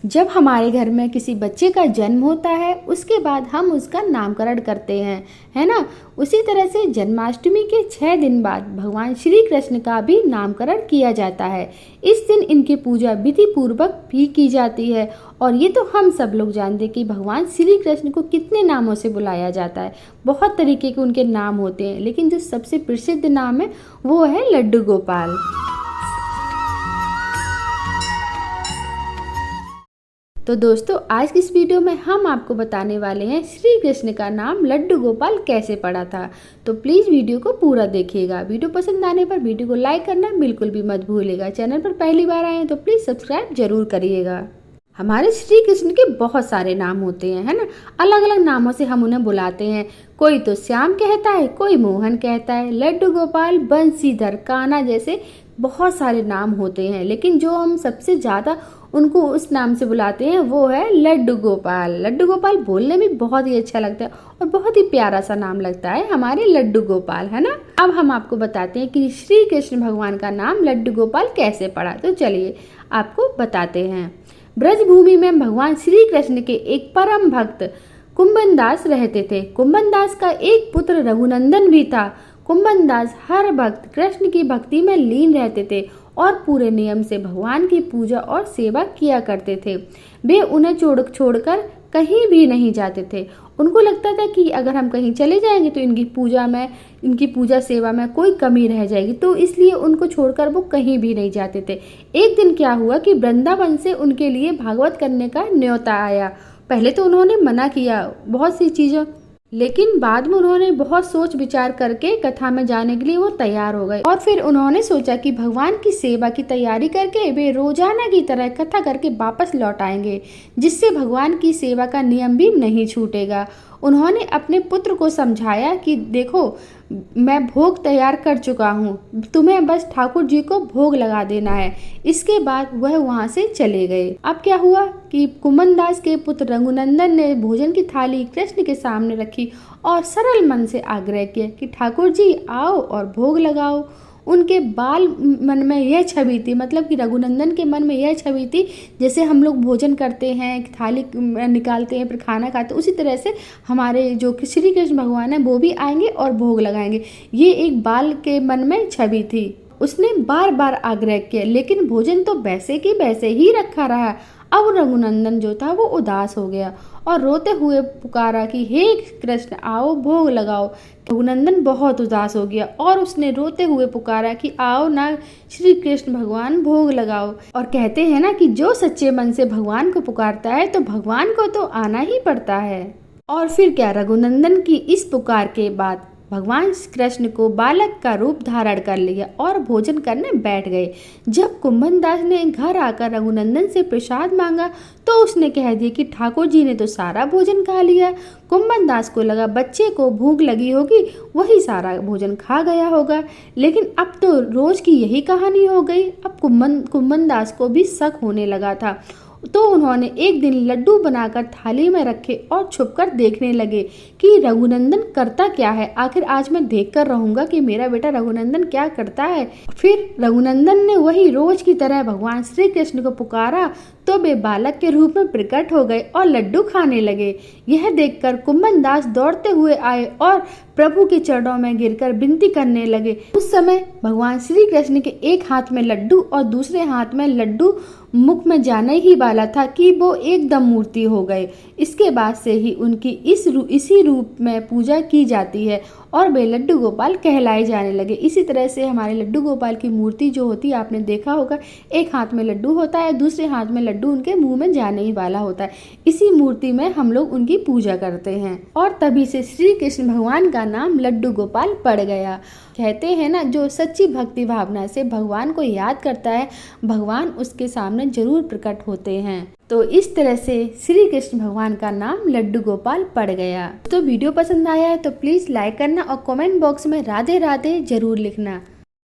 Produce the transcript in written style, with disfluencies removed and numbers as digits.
जब हमारे घर में किसी बच्चे का जन्म होता है उसके बाद हम उसका नामकरण करते हैं, है ना। उसी तरह से जन्माष्टमी के 6 दिन बाद भगवान श्री कृष्ण का भी नामकरण किया जाता है। इस दिन इनकी पूजा विधि पूर्वक भी की जाती है। और ये तो हम सब लोग जानते हैं कि भगवान श्री कृष्ण को कितने नामों से बुलाया जाता है। बहुत तरीके के उनके नाम होते हैं, लेकिन जो सबसे प्रसिद्ध नाम है वो है लड्डू गोपाल। तो दोस्तों, आज की इस वीडियो में हम आपको बताने वाले हैं श्री कृष्ण का नाम लड्डू गोपाल कैसे पड़ा था। तो प्लीज़ वीडियो को पूरा देखिएगा। वीडियो पसंद आने पर वीडियो को लाइक करना बिल्कुल भी मत भूलिएगा। चैनल पर पहली बार आए हैं तो प्लीज़ सब्सक्राइब जरूर करिएगा। हमारे श्री कृष्ण के बहुत सारे नाम होते हैं, है ना। अलग अलग नामों से हम उन्हें बुलाते हैं। कोई तो श्याम कहता है, कोई मोहन कहता है, लड्डू गोपाल, बंसीधर, कान्हा जैसे बहुत सारे नाम होते हैं। लेकिन जो हम सबसे ज़्यादा उनको उस नाम से बुलाते हैं वो है लड्डू गोपाल। लड्डू गोपाल बोलने में बहुत ही अच्छा लगता है और बहुत ही प्यारा सा नाम लगता है हमारे लड्डू गोपाल, है ना। अब हम आपको बताते हैं कि श्री कृष्ण भगवान का नाम लड्डू गोपाल कैसे पड़ा। तो चलिए आपको बताते हैं। ब्रजभूमि में भगवान श्री कृष्ण के एक परम भक्त कुंभन दास रहते थे। कुंभन दास का एक पुत्र रघुनंदन भी था। कुंभन दास हर भक्त कृष्ण की भक्ति में लीन रहते थे और पूरे नियम से भगवान की पूजा और सेवा किया करते थे। वे उन्हें छोड़कर कहीं भी नहीं जाते थे। उनको लगता था कि अगर हम कहीं चले जाएंगे तो इनकी पूजा सेवा में कोई कमी रह जाएगी, तो इसलिए उनको छोड़कर वो कहीं भी नहीं जाते थे। एक दिन क्या हुआ कि वृंदावन से उनके लिए भागवत करने का न्योता आया। पहले तो उन्होंने मना किया बहुत सी चीज़ों, लेकिन बाद में उन्होंने बहुत सोच विचार करके कथा में जाने के लिए वो तैयार हो गए। और फिर उन्होंने सोचा कि भगवान की सेवा की तैयारी करके वे रोजाना की तरह कथा करके वापस लौट आएंगे, जिससे भगवान की सेवा का नियम भी नहीं छूटेगा। उन्होंने अपने पुत्र को समझाया कि देखो, मैं भोग तैयार कर चुका हूँ, तुम्हें बस ठाकुर जी को भोग लगा देना है। इसके बाद वह वहाँ से चले गए। अब क्या हुआ कि कुंभन दास के पुत्र रघुनंदन ने भोजन की थाली कृष्ण के सामने रखी और सरल मन से आग्रह किया कि ठाकुर जी आओ और भोग लगाओ। उनके बाल मन में यह छवि थी, मतलब कि रघुनंदन के मन में यह छवि थी, जैसे हम लोग भोजन करते हैं, थाली निकालते हैं, फिर खाना खाते हैं, उसी तरह से हमारे जो श्री कृष्ण भगवान है वो भी आएंगे और भोग लगाएंगे। ये एक बाल के मन में छवि थी। उसने बार बार आग्रह किया, लेकिन भोजन तो वैसे की वैसे ही रखा रहा। अब रघुनंदन जो था वो उदास हो गया और रोते हुए पुकारा कि हे कृष्ण आओ भोग लगाओ। रघुनंदन बहुत उदास हो गया और उसने रोते हुए पुकारा कि आओ ना श्री कृष्ण भगवान भोग लगाओ। और कहते हैं ना कि जो सच्चे मन से भगवान को पुकारता है तो भगवान को तो आना ही पड़ता है। और फिर क्या, रघुनंदन की इस पुकार के बाद भगवान कृष्ण को बालक का रूप धारण कर लिया और भोजन करने बैठ गए। जब कुंभन दास ने घर आकर रघुनंदन से प्रसाद मांगा तो उसने कह दिया कि ठाकुर जी ने तो सारा भोजन खा लिया। कुंभन दास को लगा बच्चे को भूख लगी होगी, वही सारा भोजन खा गया होगा। लेकिन अब तो रोज की यही कहानी हो गई। अब कुंभन दास को भी शक होने लगा था। तो उन्होंने एक दिन लड्डू बनाकर थाली में रखे और छुपकर देखने लगे कि रघुनंदन करता क्या है। आखिर आज मैं देखकर रहूंगा कि मेरा बेटा रघुनंदन क्या करता है। फिर रघुनंदन ने वही रोज की तरह भगवान श्री कृष्ण को पुकारा तो वे बालक के रूप में प्रकट हो गए और लड्डू खाने लगे। यह देखकर कुंभन दास दौड़ते हुए आए और प्रभु के चरणों में गिरकर विनती करने लगे। उस समय भगवान श्री कृष्ण के एक हाथ में लड्डू और दूसरे हाथ में लड्डू मुख में जाने ही वाला था कि वो एकदम मूर्ति हो गए। इसके बाद से ही उनकी इसी रूप में पूजा की जाती है और वे लड्डू गोपाल कहलाए जाने लगे। इसी तरह से हमारे लड्डू गोपाल की मूर्ति जो होती है, आपने देखा होगा, एक हाथ में लड्डू होता है, दूसरे हाथ में लड्डू उनके मुंह में जाने ही वाला होता है। इसी मूर्ति में हम लोग उनकी पूजा करते हैं और तभी से श्री कृष्ण भगवान का नाम लड्डू गोपाल पड़ गया। कहते हैं ना, जो सच्ची भक्ति भावना से भगवान को याद करता है, भगवान उसके सामने जरूर प्रकट होते हैं। तो इस तरह से श्री कृष्ण भगवान का नाम लड्डू गोपाल पड़ गया। तो वीडियो पसंद आया है तो प्लीज लाइक करना और कमेंट बॉक्स में राधे राधे जरूर लिखना।